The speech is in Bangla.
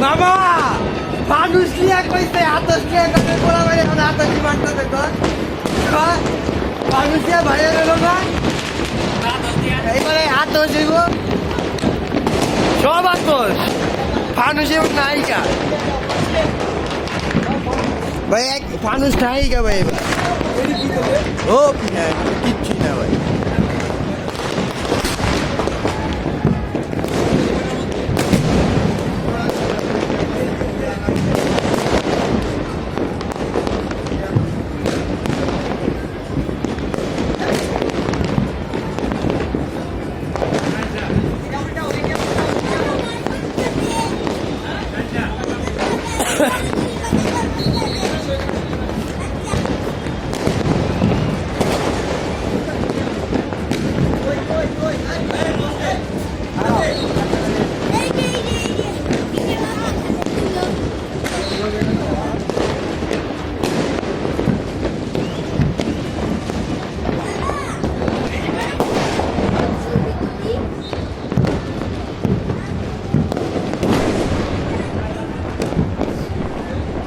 বাবা মানুষ নিয়ে কইছে আতস নিয়ে কবে বলা ভাই এখন আতস মারতে কর মানুষ নিয়ে ভাইয়ের হলো না এইবারে আতস দিব সব আতস ফানুস এবং নায়িকা ভাই এক ফানুস নায়িকা ভাই এবার ও কিচ্ছু